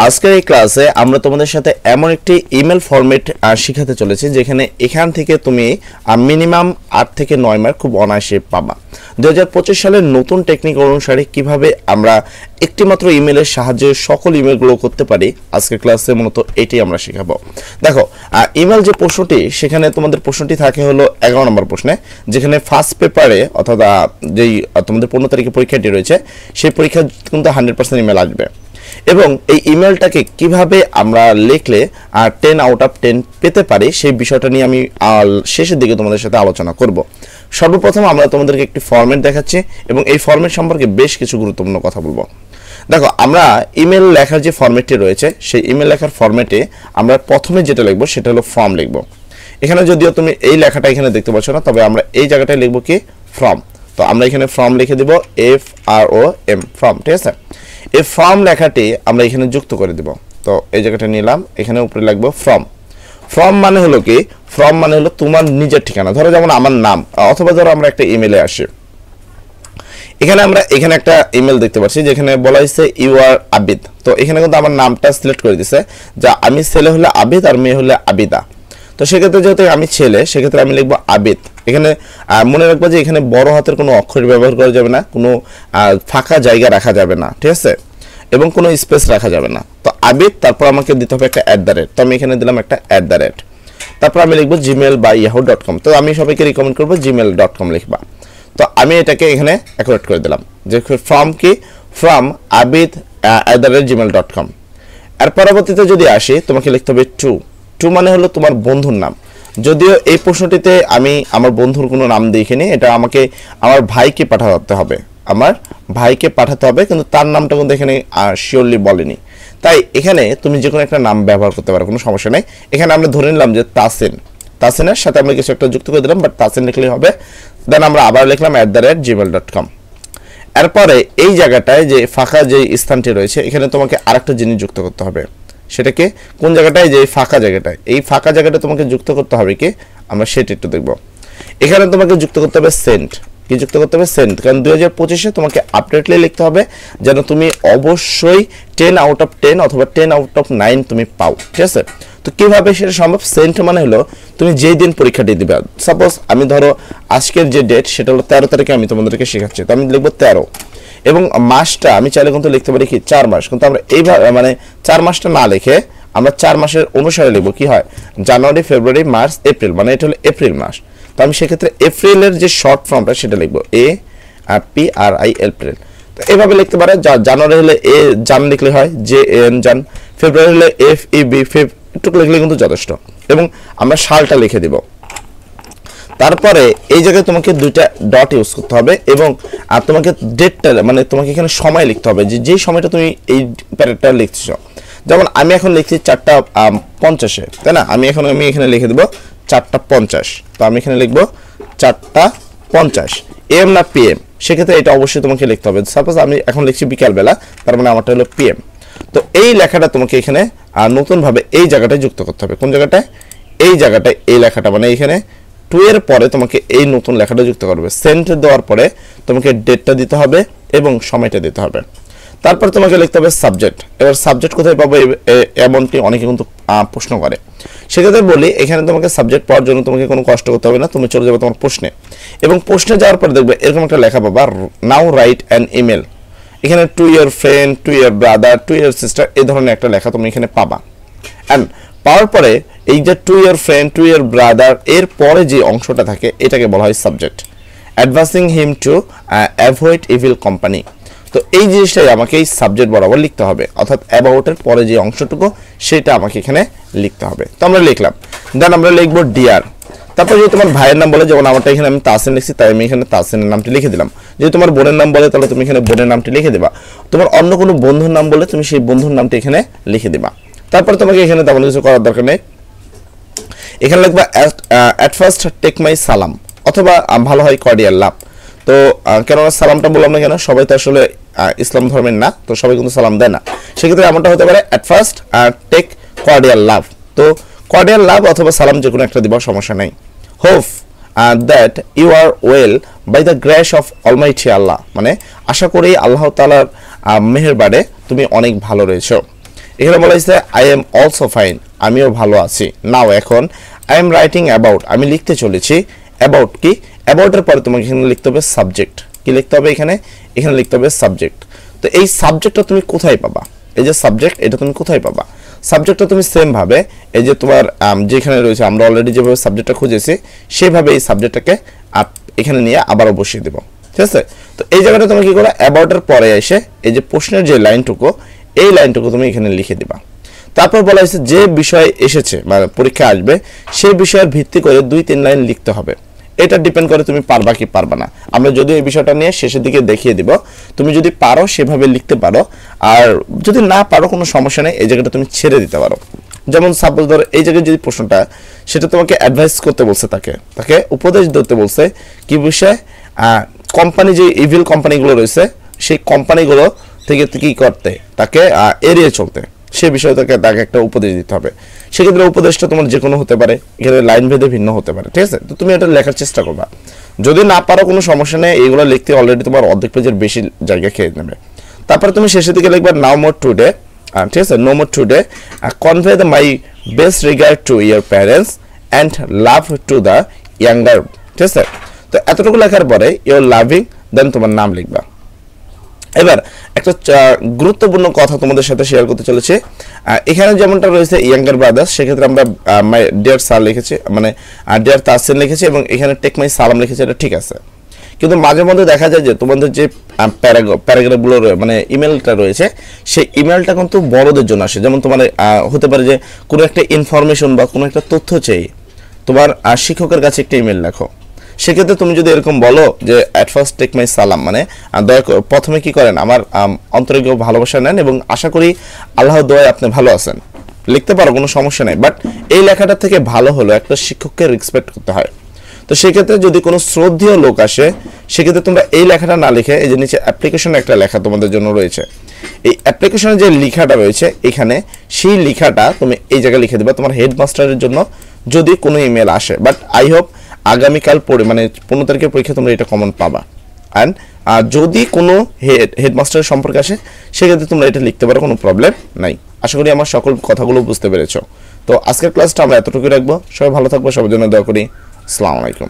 আজকের এই ক্লাসে আমরা তোমাদের সাথে এমন একটি ইমেল ফরম্যাট শেখাতে চলেছি যেখানে এখান থেকে তুমি মিনিমাম 8 থেকে 9 মার্ক খুব অনায়াসে পাবা। 2025 সালের নতুন টেকনিক অনুসারে কিভাবে আমরা একটি মাত্র ইমেলের সাহায্যে সকল ইমেলগুলো করতে পারি, আজকের ক্লাসে মূলত এটাই আমরা শেখাবো। দেখো, ইমেল যে প্রশ্নটি, সেখানে তোমাদের প্রশ্নটি থাকে হলো 11 নম্বর প্রশ্নে, যেখানে ফার্স্ট পেপারে অর্থাৎ যেই তোমাদের 15 তারিখে পরীক্ষাটি রয়েছে, সেই পরীক্ষা কিন্তু 100% ইমেল আসবে। এবং এই ইমেলটাকে কিভাবে আমরা লিখলে 10 আউট অফ 10 পেতে পারি, সেই বিষয়টা নিয়ে আমি শেষের দিকে তোমাদের সাথে আলোচনা করব। সর্বপ্রথম আমরা তোমাদেরকে একটি ফরম্যাট দেখাচ্ছি এবং এই ফরম্যাট সম্পর্কে বেশ কিছু গুরুত্বপূর্ণ কথা বলবো। দেখো, আমরা ইমেল লেখার যে ফরম্যাটটি রয়েছে, সেই ইমেল লেখার ফরম্যাটে আমরা প্রথমে যেটা লিখবো সেটা হলো ফর্ম লিখবো। এখানে যদিও তুমি এই লেখাটা এখানে দেখতে পাচ্ছ না, তবে আমরা এই জায়গাটায় লিখবো কি ফর্ম। তো আমরা এখানে ফর্ম লিখে দিব, FROM, ফর্ম। ঠিক আছে, এই ফর্ম লেখাটি আমরা এখানে যুক্ত করে দেব। তো এই জায়গাটা নিলাম, এখানে উপরে লিখবো ফর্ম। ফর্ম মানে হলো কি, ফর্ম মানে হলো তোমার নিজের ঠিকানা। ধরো যেমন আমার নাম, অথবা ধরো আমরা একটা ইমেলে আসি, এখানে একটা ইমেল দেখতে পাচ্ছি যেখানে বলা হয়েছে ইউ আর আবিদ। তো এখানে কিন্তু আমার নামটা সিলেক্ট করে দিছে, যা আমি ছেলে হলে আবিদ আর মেয়ে হলে আবিদা। তো সেক্ষেত্রে যেহেতু আমি ছেলে, সেক্ষেত্রে আমি লিখবো আবিদ। এখানে মনে রাখবো যে এখানে বড় হাতের কোনো অক্ষর ব্যবহার করা যাবে না, কোনো ফাঁকা জায়গা রাখা যাবে না, ঠিক আছে, এবং কোনো স্পেস রাখা যাবে না। তো আবিদ, তারপর আমাকে দিতে হবে একটা @। তো আমি এখানে দিলাম একটা @। তারপর আমি লিখবো জিমেল বা yahoo.com। তো আমি সবাইকে রিকমেন্ড করবো gmail.com লিখবা। তো আমি এটাকে এখানে অ্যাকুরেট করে দিলাম যে ফ্রম কি, ফ্রম আবিদ @gmail.com। এর পরবর্তীতে যদি আসি, তোমাকে লিখতে হবে টু মানে হলো তোমার বন্ধুর নাম। যদিও এই প্রশ্নটিতে আমি আমার বন্ধুর কোনো নাম দেখিনি, এটা আমাকে আমার ভাইকে পাঠাতে হবে, আমার ভাইকে পাঠাতে হবে, কিন্তু তার নামটা কিন্তু এখানে শিওরলি বলেনি। তাই এখানে তুমি যে কোনো একটা নাম ব্যবহার করতে পারো, কোনো সমস্যা নেই। এখানে আমরা ধরে নিলাম যে তাসিন, তাসিনের সাথে আমরা কিছু একটা যুক্ত করে দিলাম, বাট তাসিন লিখলেই হবে। দেন আমরা আবার লিখলাম @gmail.com। এরপরে এই জায়গাটায় যে ফাঁকা যে স্থানটি রয়েছে, এখানে তোমাকে আরেকটা জিনিস যুক্ত করতে হবে। সেটাকে কোন জায়গাটায়, যে ফাঁকা জায়গাটায়, এই ফাঁকা জায়গাটা তোমাকে যুক্ত করতে হবে কি, আমরা সেটা একটু দেখব। এখানে তোমাকে যুক্ত করতে হবে সেন্ড। কি যুক্ত করতে হবে? সেন্ড। কারণ 2025-এ তোমাকে আপডেটলি লিখতে হবে যেন তুমি অবশ্যই 10 আউট অফ 10 অথবা 10 আউট অফ 9 তুমি পাও। ঠিক আছে, তো কিভাবে সেটা সম্ভব? সেন্ড মানে হলো তুমি যেই দিন পরীক্ষাটি দিবে। সাপোজ আমি ধরো আজকের যে ডেট, সেটা হলো 13 তারিখে আমি তোমাদেরকে শেখাচ্ছি, তো আমি লিখবো 13। এবং মাসটা আমি চাইলে কিন্তু লিখতে পারি কি 4 মাস, কিন্তু আমরা এইভাবে মানে 4 মাসটা না লিখে আমরা 4 মাসের অনুসারে লিখবো। কি হয়? জানুয়ারি, ফেব্রুয়ারি, মার্চ, এপ্রিল, মানে এটা হলো এপ্রিল মাস। তো আমি সেক্ষেত্রে এপ্রিলের যে শর্ট ফর্মটা সেটা লিখবো APRIL, এপ্রিল। তো এইভাবে লিখতে পারে। জানুয়ারি হলে জান লিখলে হয়, JAN, জান। ফেব্রুয়ারি হলে FEB, ফেব, একটু লিখলে কিন্তু যথেষ্ট। এবং আমরা সালটা লিখে দিব। তারপরে এই জায়গায় তোমাকে 2টা ডট ইউজ করতে হবে এবং তোমাকে ডেটটা, মানে তোমাকে এখানে সময় লিখতে হবে, যে সময়টা তুমি এই প্যারেটটা লিখছো। যেমন আমি এখন লিখছি 4:50, তাই না? আমি এখানে লিখে দেবো 4:50। তো আমি এখানে লিখবো 4:50, AM না PM, সেক্ষেত্রে এটা অবশ্যই তোমাকে লিখতে হবে। সাপোজ আমি এখন লিখছি বিকালবেলা, তার মানে আমারটা হলো PM। তো এই লেখাটা তোমাকে এখানে নতুনভাবে এই জায়গাটায় যুক্ত করতে হবে। কোন জায়গাটায়? এই জায়গাটায়, এই লেখাটা, মানে এখানে 2 এর পরে তোমাকে এই নতুন লেখাটা যুক্ত করবে। সেন্ড দেওয়ার পরে তোমাকে ডেটটা দিতে হবে এবং সময়টা দিতে হবে। তারপর তোমাকে লিখতে হবে সাবজেক্ট। এবার সাবজেক্ট কোথায় পাবো এমনটি অনেকে কিন্তু প্রশ্ন করে। সেক্ষেত্রে বলি, এখানে তোমাকে সাবজেক্ট পাওয়ার জন্য তোমাকে কোনো কষ্ট করতে হবে না, তুমি চলে যাবে তোমার প্রশ্নে। এবং প্রশ্নে যাওয়ার পরে দেখবে এরকম একটা লেখা পাবা, নাও রাইট অ্যান ইমেল। এখানে to your friend, to your brother, to your sister, এই ধরনের একটা লেখা তুমি এখানে পাবা। অ্যান্ড পাওয়ার পরে এই যে to your friend, to your brother, এর পরে যে অংশটা থাকে এটাকে বলা হয় subject. Advising him to avoid evil company. তো এই জিনিসটাই আমাকে এই সাবজেক্ট বরাবর লিখতে হবে, অর্থাৎ অ্যাবাউটের পরে যে অংশটুকু সেটা আমাকে এখানে লিখতে হবে। তো আমরা লিখলাম, দেন আমরা লিখবো ডিয়ার। তারপর যদি তোমার ভাইয়ের নাম বলে, যেমন আমারটা এখানে আমি তাসিন লিখছি, তাই আমি এখানে তাসিনের নামটি লিখে দিলাম। যদি তোমার বোনের নাম বলে, তাহলে তুমি এখানে বোনের নামটি লিখে দেবা। তোমার অন্য কোনো বন্ধুর নাম বলে তুমি সেই বন্ধুর নামটি এখানে লিখে দিবা। তারপর তোমাকে এখানে তেমন কিছু করার দরকার নেই। এখানে লিখবা অ্যাট ফার্স্ট টেক মাই সালাম, অথবা ভালো হয় কর্ডিয়াল লাভ। তো কেননা সালামটা বললাম না কেন, সবাই তো আসলে ইসলাম ধর্মের না, তো সবাই কিন্তু সালাম দেয় না। সেক্ষেত্রে এমনটা হতে পারে at first take cordial love. তো কর্ডিয়াল লাভ অথবা সালাম যে কোনো একটা দিব, সমস্যা নেই। Hope that you are well by the grace of almighty Allah, মানে আশা করি আল্লাহ তাআলার মেহেরবানে তুমি অনেক ভালো রয়েছো। এখানে বলা হয়েছে আই এম অলসো ফাইন, আমিও ভালো আছি। নাও এখন আই এম রাইটিং অ্যাবাউট, আমি লিখতে চলেছি। অ্যাবাউট কি, অ্যাবাউটের পরে তোমাকে এখানে লিখতে হবে সাবজেক্ট। কি লিখতে হবে এখানে, এখানে লিখতে হবে সাবজেক্ট। তো এই সাবজেক্টটা তুমি কোথায় পাবা, এই যে সাবজেক্ট এটা তুমি কোথায় পাবা, সাবজেক্টটা তুমি সেম ভাবে এই যে তোমার যেখানে রয়েছে আমরা অলরেডি যেভাবে সাবজেক্টটা খুঁজেছি সেভাবে এই সাবজেক্টটাকে এখানে নিয়ে আবারও বসিয়ে দেবো, ঠিক আছে। তো এই জায়গাটা তুমি কি করো, অ্যাবাউটের পরে এসে এই যে প্রশ্নের যে লাইনটুকু এই লাইনটুকু তুমি এখানে লিখে দিবা। তারপর বলা হয়েছে যে বিষয় এসেছে মানে পরীক্ষা আসবে সেই বিষয়ের ভিত্তি করে 2-3 লাইন লিখতে হবে। এটা ডিপেন্ড করে তুমি পারবা কি পারবা না। আমরা যদি এই বিষয়টা নিয়ে শেষের দিকে দেখিয়ে দিব, তুমি যদি পারো সেভাবে লিখতে পারো, আর যদি না পারো কোনো সমস্যা নেই, এই জায়গাটা তুমি ছেড়ে দিতে পারো। যেমন সাপোজ ধরো এই জায়গায় যদি প্রশ্নটা সেটা তোমাকে অ্যাডভাইস করতে বলছে, তাকে উপদেশ দিতে বলছে কি বিষয়, কোম্পানি যে ইভিল কোম্পানিগুলো রয়েছে সেই কোম্পানিগুলো থেকে কি করতে, তাকে এড়িয়ে চলতে, সে বিষয়ে তাকে একটা উপদেশ দিতে হবে। সেক্ষেত্রে উপদেশটা তোমার যে কোনো হতে পারে, এখানে লাইন ভেদে ভিন্ন হতে পারে, ঠিক আছে। তো তুমি এটা লেখার চেষ্টা করবা, যদি না পারো কোনো সমস্যা নেই, এইগুলো লিখতে অলরেডি তোমার অর্ধেক পেজের বেশি জায়গা খেয়ে নেবে। তারপরে তুমি শেষের দিকে লিখবা নাও মোর টুডে, ঠিক আছে, no more today, convey the my best regard to your parents and love to the younger, ঠিক আছে। তো এতটুকু লেখার পরে ইউর লাভিং, দেন তোমার নাম লিখবা। এবার একটা গুরুত্বপূর্ণ কথা তোমাদের সাথে শেয়ার করতে চলেছে। এখানে যেমনটা রয়েছে ইয়াঙ্গার ব্রাদার্স, সেক্ষেত্রে আমরা মাই ডিয়ার স্যার লিখেছি, মানে ডিয়ার তাসিন লিখেছি, এবং এখানে টেক মাই সালাম লিখেছি, এটা ঠিক আছে। কিন্তু মাঝে মধ্যে দেখা যায় যে তোমাদের যে প্যারাগ্রাফগুলো মানে ইমেলটা রয়েছে সেই ইমেলটা কিন্তু বড়দের জন্য আসে। যেমন তোমার হতে পারে যে কোনো একটা ইনফরমেশন বা কোনো একটা তথ্য চাই, তোমার শিক্ষকের কাছে একটা ইমেল লেখো। সেক্ষেত্রে তুমি যদি এরকম বলো যে অ্যাট ফার্স্ট টেক মাই সালাম, মানে দয়া করে প্রথমে কি করেন আমার অন্তরিক ভালোবাসা নেন এবং আশা করি আল্লাহর দয়ায় আপনি ভালো আছেন, লিখতে পারো, কোনো সমস্যা নেই। বাট এই লেখাটা থেকে ভালো হলো একটা শিক্ষককে রেসপেক্ট করতে হয়। তো সেক্ষেত্রে যদি কোনো শ্রদ্ধেয় লোক আসে সেক্ষেত্রে তোমরা এই লেখাটা না লিখে এই যে নিচে অ্যাপ্লিকেশন একটা লেখা তোমাদের জন্য রয়েছে, এই অ্যাপ্লিকেশনের যে লেখাটা রয়েছে এখানে সেই লেখাটা তুমি এই জায়গায় লিখে দেবে তোমার হেডমাস্টারের জন্য যদি কোনো ইমেল আসে। বাট আই হোপ আগামীকাল মানে 15 তারিখের পরীক্ষা তোমরা এটা কমন পাবা। অ্যান্ড যদি কোনো হেডমাস্টারের সম্পর্কে আসে সেক্ষেত্রে তোমরা এটা লিখতে পারো, কোনো প্রবলেম নাই। আশা করি আমার সকল কথাগুলো বুঝতে পেরেছো। তো আজকের ক্লাসটা আমরা এতটুকু রাখবো। সবাই ভালো থাকবো, সবার জন্য দোয়া করি। আসসালামু আলাইকুম।